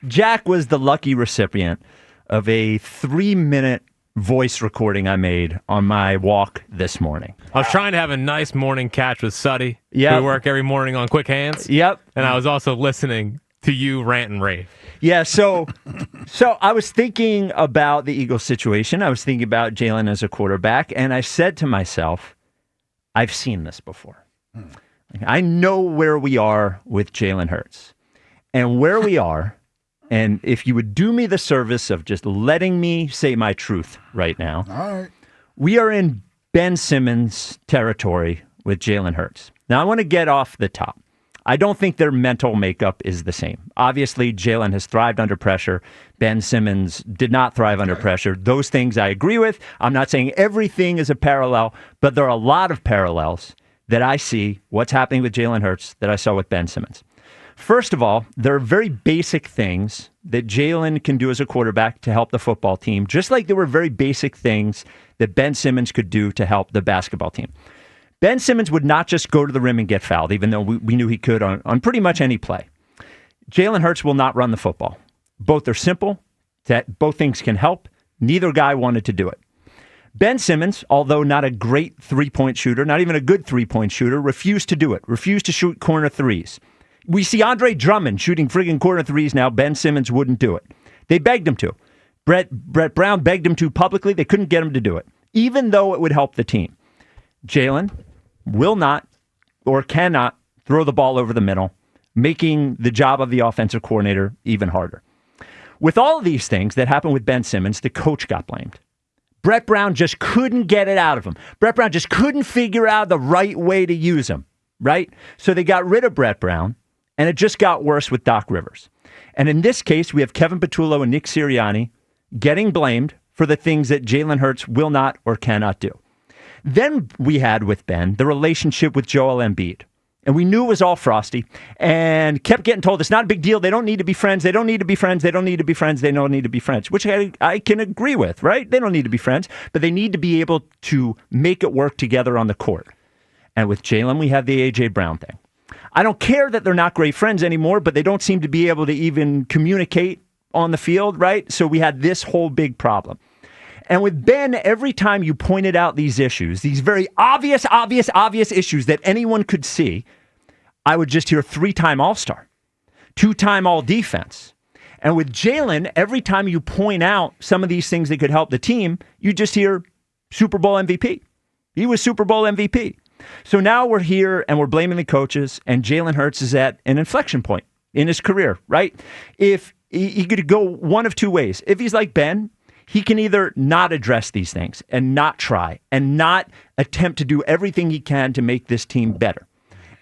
Jack was the lucky recipient of a 3-minute voice recording I made on my walk this morning. I was trying to have a nice morning catch with Suddy. Yep. We work every morning on Quick Hands. Yep. And I was also listening to you rant and rave. Yeah, so I was thinking about the Eagles situation. I was thinking about Jalen as a quarterback, and I said to myself, I've seen this before. I know where we are with Jalen Hurts. And where we are, and if you would do me the service of just letting me say my truth right now, all right, we are in Ben Simmons territory with Jalen Hurts. Now, I want to get off the top. I don't think their mental makeup is the same. Obviously, Jalen has thrived under pressure. Ben Simmons did not thrive under pressure. Those things I agree with. I'm not saying everything is a parallel, but there are a lot of parallels that I see what's happening with Jalen Hurts that I saw with Ben Simmons. First of all, there are very basic things that Jalen can do as a quarterback to help the football team, just like there were very basic things that Ben Simmons could do to help the basketball team. Ben Simmons would not just go to the rim and get fouled, even though we knew he could on pretty much any play. Jalen Hurts will not run the football. Both are simple. Both things can help. Neither guy wanted to do it. Ben Simmons, although not a great three-point shooter, not even a good three-point shooter, refused to do it, refused to shoot corner threes. We see Andre Drummond shooting friggin' corner threes now. Ben Simmons wouldn't do it. They begged him to. Brett Brown begged him to publicly. They couldn't get him to do it, even though it would help the team. Jalen will not or cannot throw the ball over the middle, making the job of the offensive coordinator even harder. With all of these things that happened with Ben Simmons, the coach got blamed. Brett Brown just couldn't get it out of him. Brett Brown just couldn't figure out the right way to use him, right? So they got rid of Brett Brown, and it just got worse with Doc Rivers. And in this case, we have Kevin Patullo and Nick Sirianni getting blamed for the things that Jalen Hurts will not or cannot do. Then we had with Ben the relationship with Joel Embiid. And we knew it was all frosty and kept getting told it's not a big deal. They don't need to be friends. They don't need to be friends. They don't need to be friends. They don't need to be friends, which I can agree with, right? They don't need to be friends, but they need to be able to make it work together on the court. And with Jalen, we have the A.J. Brown thing. I don't care that they're not great friends anymore, but they don't seem to be able to even communicate on the field, right? So we had this whole big problem. And with Ben, every time you pointed out these issues, these very obvious issues that anyone could see, I would just hear 3-time All-Star, 2-time All-Defense. And with Jalen, every time you point out some of these things that could help the team, you just hear Super Bowl MVP. He was Super Bowl MVP. So now we're here and we're blaming the coaches, and Jalen Hurts is at an inflection point in his career, right? If he could go one of two ways. If he's like Ben, he can either not address these things and not try and not attempt to do everything he can to make this team better.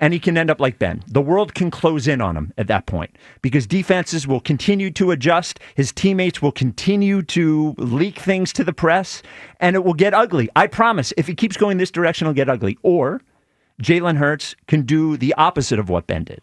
And he can end up like Ben. The world can close in on him at that point because defenses will continue to adjust. His teammates will continue to leak things to the press, and it will get ugly. I promise, if he keeps going this direction, it'll get ugly. Or Jalen Hurts can do the opposite of what Ben did.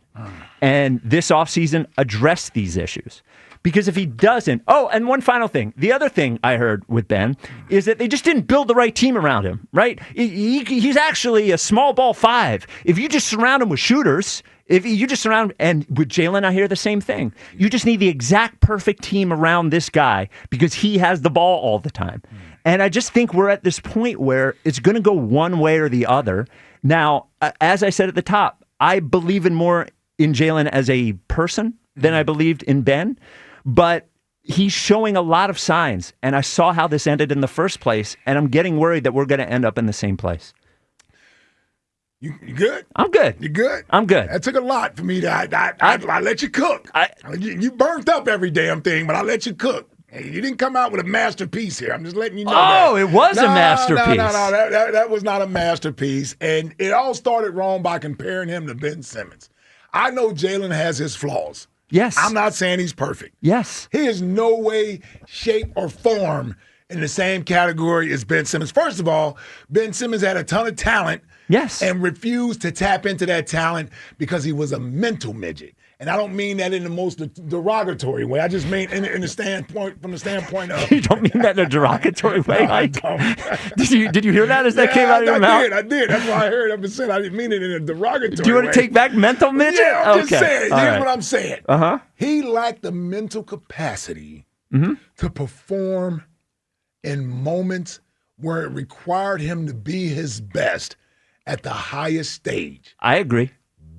And this offseason address these issues. Because if he doesn't... Oh, and one final thing. The other thing I heard with Ben is that they just didn't build the right team around him, right? He's actually a small ball 5. If you just surround him with shooters, if you just surround... And with Jalen, I hear the same thing. You just need the exact perfect team around this guy because he has the ball all the time. And I just think we're at this point where it's going to go one way or the other. Now, as I said at the top, I believe more in Jalen as a person than I believed in Ben. But he's showing a lot of signs, and I saw how this ended in the first place, and I'm getting worried that we're going to end up in the same place. You good? I'm good. You good? I'm good. That took a lot for me to I let you cook. You burnt up every damn thing, but I let you cook. Hey, you didn't come out with a masterpiece here. I'm just letting you know that. Oh, it was a masterpiece. No. That was not a masterpiece, and it all started wrong by comparing him to Ben Simmons. I know Jalen has his flaws. Yes. I'm not saying he's perfect. Yes. He is no way, shape, or form in the same category as Ben Simmons. First of all, Ben Simmons had a ton of talent. Yes. And refused to tap into that talent because he was a mental midget. And I don't mean that in the most derogatory way. I just mean in the standpoint from the standpoint of. You don't mean that in a derogatory way, No, I Ike? don't. Did you hear that as that came out of your mouth? I did. That's why I heard it. Percent. I didn't mean it in a derogatory way. Do you want to take back mental midget? Yeah, I'm just Okay. saying. All Here's right. what I'm saying. Uh-huh. He lacked the mental capacity to perform in moments where it required him to be his best at the highest stage. I agree.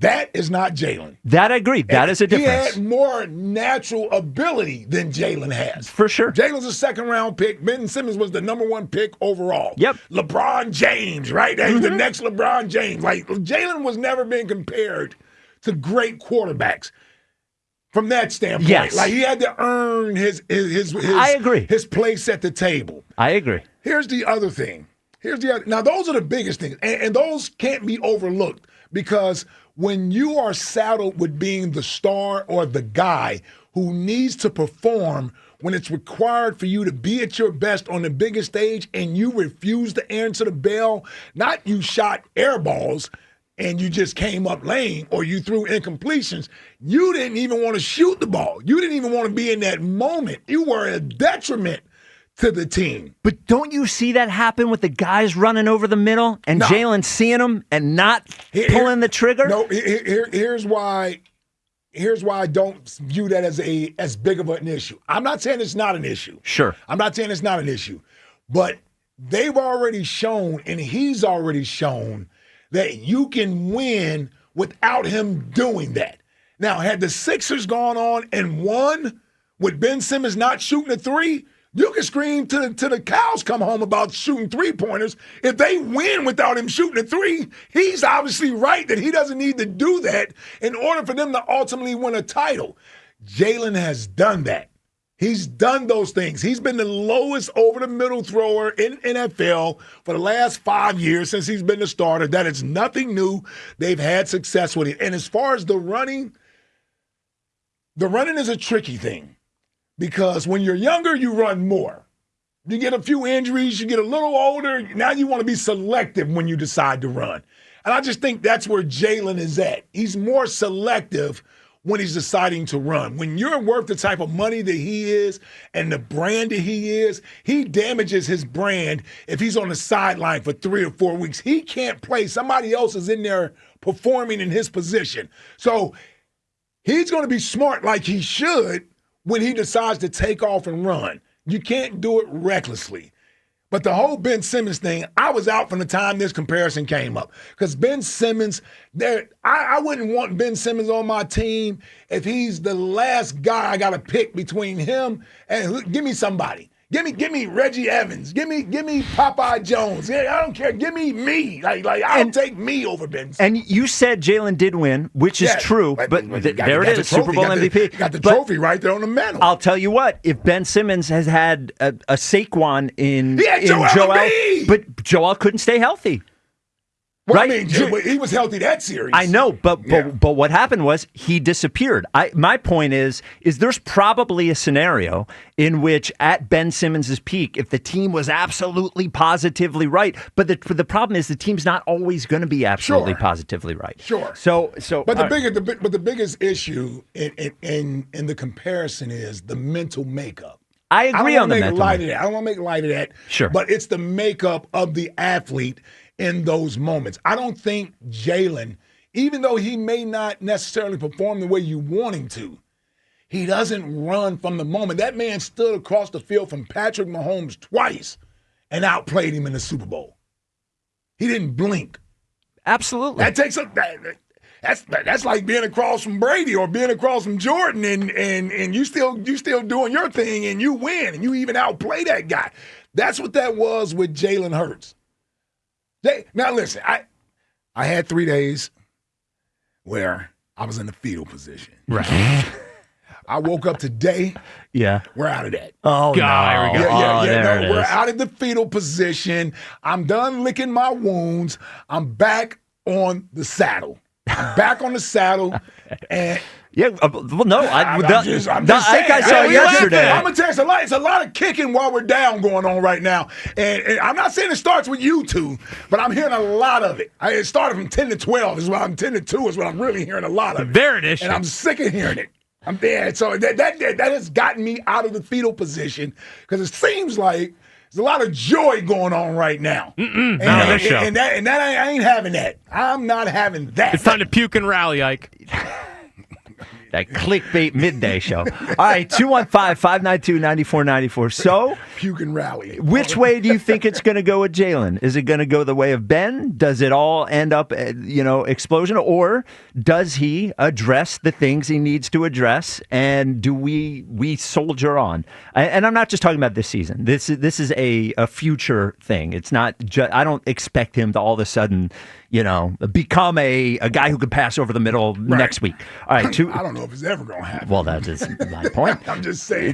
That is not Jalen. That I agree. That is a difference. He had more natural ability than Jalen has. For sure. Jalen's a second-round pick. Ben Simmons was the number 1 pick overall. Yep. LeBron James, right? He's the next LeBron James. Like, Jalen was never being compared to great quarterbacks from that standpoint. Yes. Like, he had to earn his I agree. his place at the table. I agree. Here's the other thing. Now, those are the biggest things, and those can't be overlooked because when you are saddled with being the star or the guy who needs to perform when it's required for you to be at your best on the biggest stage and you refuse to answer the bell, not you shot air balls and you just came up lame or you threw incompletions, you didn't even want to shoot the ball. You didn't even want to be in that moment. You were a detriment to the team. But don't you see that happen with the guys running over the middle and Jalen seeing them and not pulling the trigger? No, here's why I don't view that as big of an issue. I'm not saying it's not an issue. Sure. I'm not saying it's not an issue. But they've already shown, and he's already shown, that you can win without him doing that. Now, had the Sixers gone on and won with Ben Simmons not shooting a three, you can scream till the cows come home about shooting three-pointers. If they win without him shooting a three, he's obviously right that he doesn't need to do that in order for them to ultimately win a title. Jalen has done that. He's done those things. He's been the lowest over-the-middle thrower in NFL for the last 5 years since he's been the starter. That is nothing new. They've had success with it. And as far as the running is a tricky thing. Because when you're younger, you run more. You get a few injuries, you get a little older. Now you want to be selective when you decide to run. And I just think that's where Jalen is at. He's more selective when he's deciding to run. When you're worth the type of money that he is and the brand that he is, he damages his brand if he's on the sideline for 3 or 4 weeks. He can't play. Somebody else is in there performing in his position. So he's going to be smart like he should when he decides to take off and run. You can't do it recklessly. But the whole Ben Simmons thing, I was out from the time this comparison came up. Because Ben Simmons, I wouldn't want Ben Simmons on my team if he's the last guy I got to pick between him and give me somebody. Give me Reggie Evans. Give me Popeye Jones. Yeah, I don't care. Give me. Like I'll take me over Ben Simmons. And you said Jalen did win, which is true. But there it is, Super Bowl MVP. Got the trophy right there on the mantle. I'll tell you what, if Ben Simmons has had a Saquon in Joel, but Joel couldn't stay healthy. Well, right? I mean, he was healthy that series. I know, but what happened was he disappeared. My point is there's probably a scenario in which at Ben Simmons' peak, if the team was absolutely positively right, but the problem is the team's not always going to be absolutely positively right. Sure. But the biggest issue in the comparison is the mental makeup. I agree on the mental. I don't want to make light of that. Sure. But it's the makeup of the athlete in those moments. I don't think Jalen, even though he may not necessarily perform the way you want him to, he doesn't run from the moment. That man stood across the field from Patrick Mahomes twice and outplayed him in the Super Bowl. He didn't blink. Absolutely. That takes that's like being across from Brady or being across from Jordan and you still doing your thing and you win and you even outplay that guy. That's what that was with Jalen Hurts. Now listen, I had 3 days where I was in the fetal position. Right. I woke up today. Yeah. We're out of that. Oh, God, no. there we go. We're out of the fetal position. I'm done licking my wounds. I'm back on the saddle. I'm back on the saddle, And Yeah, well, no, I'm just saying. I saw yesterday. I'm gonna tell you, it's a lot of kicking while we're down going on right now. And I'm not saying it starts with you two, but I'm hearing a lot of it. It started from 10 to 12 is what I'm 10 to 2 is what I'm really hearing a lot of it. There it is. And I'm sick of hearing it. I'm there. So that has gotten me out of the fetal position because it seems like there's a lot of joy going on right now. Not on this show. And that I ain't having that. I'm not having that. It's time to puke and rally, Ike. That clickbait midday show. All right, 215-592-9494. So, puke and rally. Which way do you think it's going to go with Jalen? Is it going to go the way of Ben? Does it all end up, explosion? Or does he address the things he needs to address? And do we soldier on? And I'm not just talking about this season. This is a future thing. It's not I don't expect him to all of a sudden, become a guy who could pass over the middle next week. All right, I don't know if it's ever going to happen. Well, that is my point. I'm just saying.